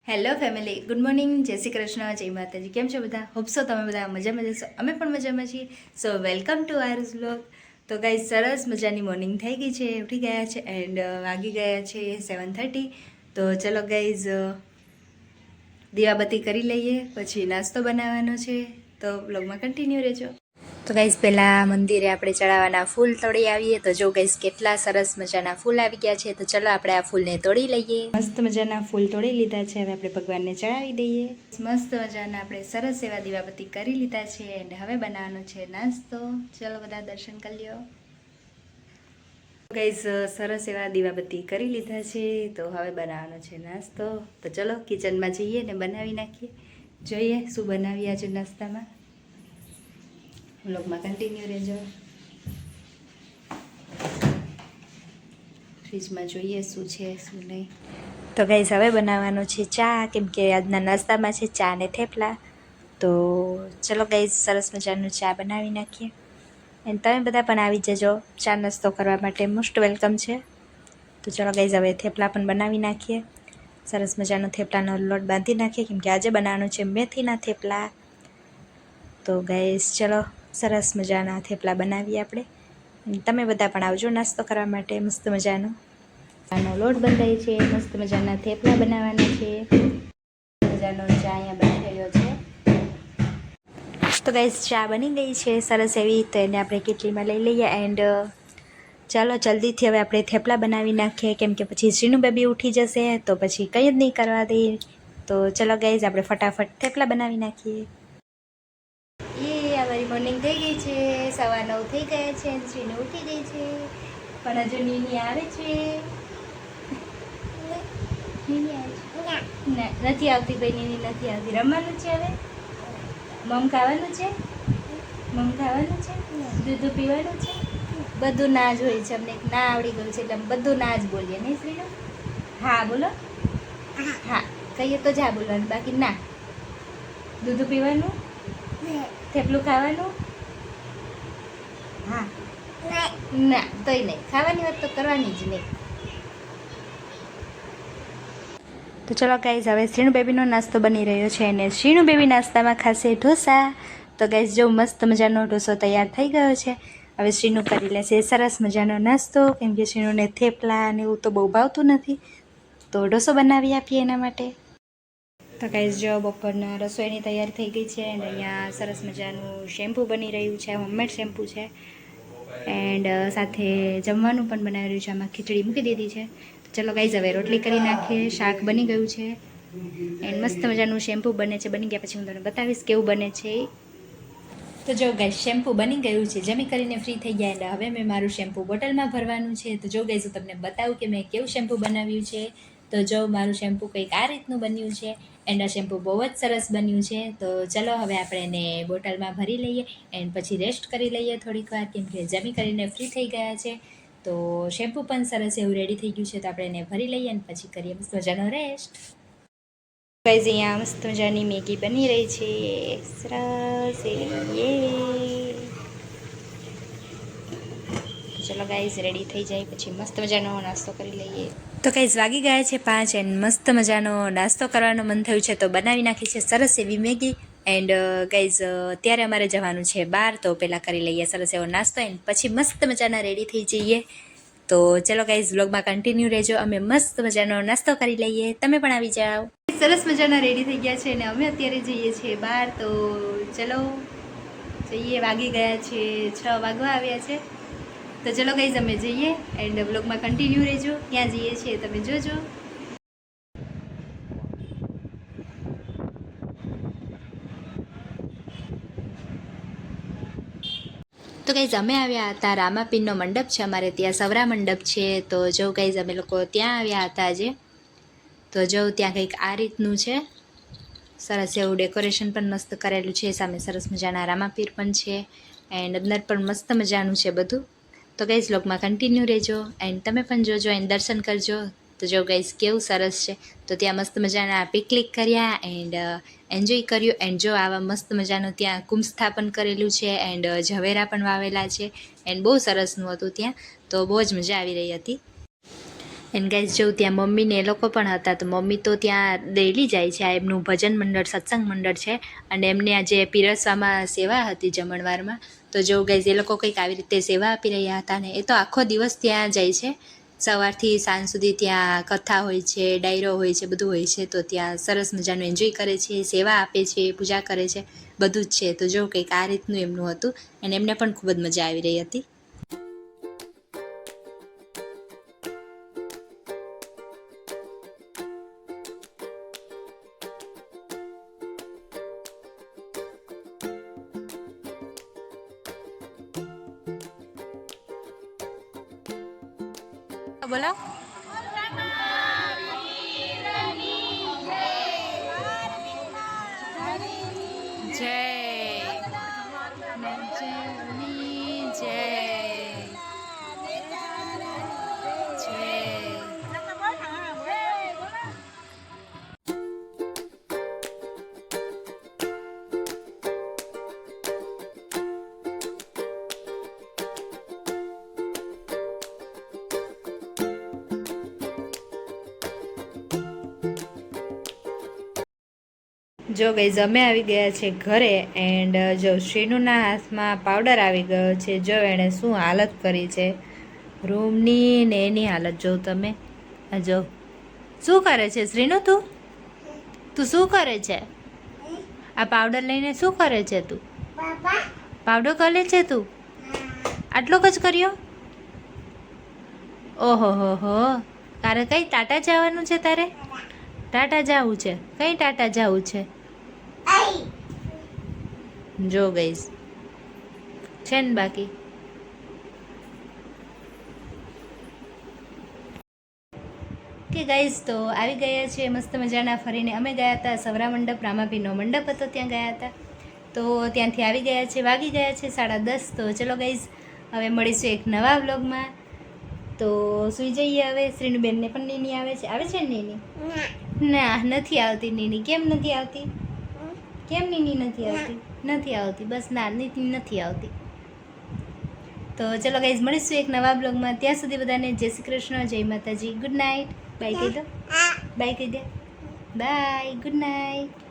Hello family, good morning, જય શ્રી કૃષ્ણ, જય માતાજી. કેમ છો બધા? હોપ સો તમે બધા મજામાં જશો. અમે પણ મજામાં છીએ. સો વેલકમ ટુ આરુસ વ્લોગ. તો ગાઈઝ સરસ મજાની મોર્નિંગ થઈ ગઈ છે, ઉઠી ગયા છે એન્ડ વાગી ગયા છે 7:30. તો ચલો ગાઈઝ દીવાબત્તી કરી લઈએ, પછી નાસ્તો બનાવવાનો છે. તો વ્લોગમાં કન્ટિન્યુ રહેજો. તો ગાઈઝ પહેલાં મંદિરે આપણે ચડાવવાના ફૂલ તોડી આવીએ. તો જો ગાઈઝ કેટલા સરસ મજાના ફૂલ આવી ગયા છે. તો ચલો આપણે આ ફૂલને તોડી લઈએ. મસ્ત મજાના ફૂલ તોડી લીધા છે. હવે આપણે ભગવાનને ચડાવી દઈએ. મસ્ત મજાના આપણે સરસ એવા દીવાબત્તી કરી લીધા છે એન્ડ હવે બનાવવાનો છે નાસ્તો. ચલો બધા દર્શન કરી લ્યો. ગાઈઝ સરસ એવા દીવાબત્તી કરી લીધા છે. તો હવે બનાવવાનો છે નાસ્તો. તો ચલો કિચનમાં જઈએ ને બનાવી નાખીએ. જોઈએ શું બનાવીએ આજે નાસ્તામાં. વ્લોગમાં કન્ટિન્યુ રહેજો. ફ્રીજમાં જોઈએ શું છે શું નહીં. તો ગાઈઝ હવે બનાવવાનો છે ચા, કેમ કે આજના નાસ્તામાં છે ચા ને થેપલા. તો ચલો ગાઈઝ સરસ મજાનું ચા બનાવી નાખીએ. અને તમે બધા પણ આવી જજો ચા નાસ્તો કરવા માટે, મોસ્ટ વેલકમ છે. તો ચલો ગાઈઝ હવે થેપલા પણ બનાવી નાખીએ. સરસ મજાનો થેપલાનો લોટ બાંધી નાખીએ, કેમ કે આજે બનાવવાનું છે મેથીના થેપલા. તો ગાઈઝ ચલો સરસ મજાના થેપલા બનાવીએ આપણે. તમે બધા પણ આવજો નાસ્તો કરવા માટે. મસ્ત મજાનો આનો લોટ બંધાય છે, મસ્ત મજાના થેપલા બનાવવાના છે. મજાનો ચા અહીંયા બની રહ્યો છે. તો ગાઈઝ ચા બની ગઈ છે સરસ એવી. તો એને આપણે કેટલીમાં લઈ લઈએ એન્ડ ચાલો જલ્દીથી હવે આપણે થેપલા બનાવી નાખીએ, કેમ કે પછી શ્રીનું બેબી ઉઠી જશે તો પછી કંઈ જ નહીં કરવા દે. તો ચલો ગાઈઝ આપણે ફટાફટ થેપલા બનાવી નાખીએ. અમારી મોર્નિંગ થઈ ગઈ છે, 9:15 થઈ ગયા છે. શ્રીને ઉઠી ગઈ છે, પણ હજુ નીની આવે છે. નીની આવે છે? ના, નથી આવતી ભાઈ, નીની નથી આવતી. રમવાનું છે હવે. મમ ખાવાનું છે, મમ ખાવાનું છે, દૂધ પીવાનું છે. બધું ના જ હોય છે. અમને ના આવડી ગયું છે એટલે અમે બધું ના જ બોલીએ નહીં શ્રીનું? હા બોલો. હા કહીએ તો જા બોલવાનું, બાકી ના. દૂધ પીવાનું, થેપલું ખાવાનું. હા ના તોય નહીં. ખાવાની વાત તો કરવાની જ નહીં. તો ચલો ગાઈઝ હવે શ્રીણુ બેબીનો નાસ્તો બની રહ્યો છે અને શ્રીણુ બેબી નાસ્તામાં ખાશે ઢોસા. તો ગાઈઝ જો મસ્ત મજાનો ઢોસો તૈયાર થઈ ગયો છે. હવે શ્રીણુ કરી લેશે સરસ મજાનો નાસ્તો, કેમ કે શ્રીણુને થેપલા અને એવું તો બહુ ભાવતું નથી. તો ઢોસો બનાવી આપીએ એના માટે. તો ગાઈઝ જો બપોરના રસોઈની તૈયારી થઈ ગઈ છે અને અહીંયા સરસ મજાનું શેમ્પૂ બની રહ્યું છે. હોમમેડ શેમ્પૂ છે એન્ડ સાથે જમવાનું પણ બનાવી રહ્યું છે. આમાં ખીચડી મૂકી દીધી છે. ચલો ગાઈઝ હવે રોટલી કરી નાખીએ. શાક બની ગયું છે એન્ડ મસ્ત મજાનું શેમ્પૂ બને છે. બની ગયા પછી હું તમને બતાવીશ કેવું બને છે. તો જો ગાઈઝ શેમ્પૂ બની ગયું છે. જમી કરીને ફ્રી થઈ ગયા એટલે હવે મેં મારું શેમ્પૂ બોટલમાં ભરવાનું છે. તો જો ગાઈઝ હું તમને બતાવું કે મેં કેવું શેમ્પૂ બનાવ્યું છે. તો જો મારું શેમ્પૂ કંઈક આ રીતનું બન્યું છે એન્ડ આ શેમ્પૂ બહુ જ સરસ બન્યું છે. તો ચલો હવે આપણે એને બોટલમાં ભરી લઈએ એન્ડ પછી રેસ્ટ કરી લઈએ થોડીક વાર, કેમ કે જમી કરીને ફ્રી થઈ ગયા છે. તો શેમ્પૂ પણ સરસ એવું રેડી થઈ ગયું છે. તો આપણે એને ભરી લઈએ અને પછી કરીએ મસ્ત મજાનો રેસ્ટ. ગાઈઝ અહીંયા મસ્ત મજાની મેગી બની રહી છે સરસ એવી. ચલો ગાઈઝ રેડી થઈ જાય પછી મસ્ત મજાનો નાસ્તો કરી લઈએ. તો ગાઈઝ વાગી ગયા છે 5 એન્ડ મસ્ત મજાનો નાસ્તો કરવાનું મન થયું છે તો બનાવી નાખી છે સરસ એવી મેગી. એન્ડ ગાઈઝ અત્યારે અમારે જવાનું છે બહાર, તો પહેલાં કરી લઈએ સરસ એવો નાસ્તો એન્ડ પછી મસ્ત મજાના રેડી થઈ જઈએ. તો ચલો ગાઈઝ વ્લોગમાં કન્ટિન્યુ રહેજો. અમે મસ્ત મજાનો નાસ્તો કરી લઈએ, તમે પણ આવી જાઓ. સરસ મજાના રેડી થઈ ગયા છે અને અમે અત્યારે જઈએ છીએ બહાર. તો ચલો જઈએ. વાગી ગયા છે 6 વાગવા આવ્યા છે. તો ચલો ગાઈઝ અમે જઈએ એન્ડ વ્લોગમાં કન્ટિન્યુ રહેજો. ક્યાં જઈએ છીએ તમે જોજો. તો ગાઈઝ અમે આવ્યા હતા રામાપીરનો મંડપ છે અમારે ત્યાં, સવરા મંડપ છે. તો જો ગાઈઝ અમે લોકો ત્યાં આવ્યા હતા આજે. તો જો ત્યાં કંઈક આ રીતનું છે. સરસ એવું ડેકોરેશન પણ મસ્ત કરેલું છે. સામે સરસ મજાના રામાપીર પણ છે એન્ડ અંદર પણ મસ્ત મજાનું છે બધું. તો ગાઈઝ વ્લોગમાં કન્ટિન્યુ રહેજો એન્ડ તમે પણ જોજો એન્ડ દર્શન કરજો. તો જો ગાઈઝ કેવું સરસ છે. તો ત્યાં મસ્ત મજાના પિકનિક કર્યા એન્ડ એન્જોય કર્યું. એન્ડ જો આવા મસ્ત મજાનું ત્યાં કુંભસ્થાપન કરેલું છે એન્ડ ઝવેરા પણ વાવેલા છે એન્ડ બહુ સરસનું હતું ત્યાં. તો બહુ જ મજા આવી રહી હતી. એન્ડ ગાઈઝ જો ત્યાં મમ્મીને એ લોકો પણ હતા, તો મમ્મી તો ત્યાં ડેલી જાય છે. આ એમનું ભજન મંડળ, સત્સંગ મંડળ છે, અને એમને આજે પીરસવામાં સેવા હતી જમણવારમાં. તો જો ગાઈઝ એ લોકો કંઈક આવી રીતે સેવા આપી રહ્યા હતા, ને એ તો આખો દિવસ ત્યાં જાય છે. સવારથી સાંજ સુધી ત્યાં કથા હોય છે, ડાયરો હોય છે, બધું હોય છે. તો ત્યાં સરસ મજાનું એન્જોય કરે છે, સેવા આપે છે, પૂજા કરે છે, બધું જ છે. તો જો કંઈક આ રીતનું એમનું હતું, અને એમને પણ ખૂબ જ મજા આવી રહી હતી. બોલો. જો ગાઈઝ અમે આવી ગયા છે ઘરે, એન્ડ જો શ્રીનુના હાથમાં પાવડર આવી ગયો છે. જો એણે શું હાલત કરી છે રૂમની, ને એની હાલત જો તમે. જો શું કરે છે શ્રીનુ, તું શું કરે છે? આ પાવડર લઈને શું કરે છે તું? પાવડર કરે છે તું? આટલો જ કર્યો? ઓહો હો. તારે કઈ ટાટા જવાનું છે? તારે ટાટા જવું છે? કઈ ટાટા જવું છે? જો ગાઈઝ છે ને બાકી કે ગાઈઝ તો આવી ગયા છે મસ્ત મજાના ફરીને. અમે ગયા હતા સવરા મંડપ, રામાપીરનો મંડપ હતો, ત્યાં ગયા હતા. તો ત્યાંથી આવી ગયા છે, વાગી ગયા છે 10:30. તો ચલો ગાઈઝ હવે મળીશું એક નવા વ્લોગમાં. તો સુઈ જઈએ હવે. શ્રીનુબેનને પણ નીની આવે છે. આવે છે ને નીની? ના, નથી આવતી નીની. કેમ નથી આવતી? કેમ નીની નથી આવતી? નથી આવતી, બસ ના, નીની નથી આવતી. તો ચલો ગાઈઝ મળીશું એક નવા બ્લોગમાં. ત્યાં સુધી બધાને જય શ્રી કૃષ્ણ, જય માતાજી, ગુડ નાઇટ. બાય કહી દો, બાય કહી દે, બાય, ગુડ નાઇટ.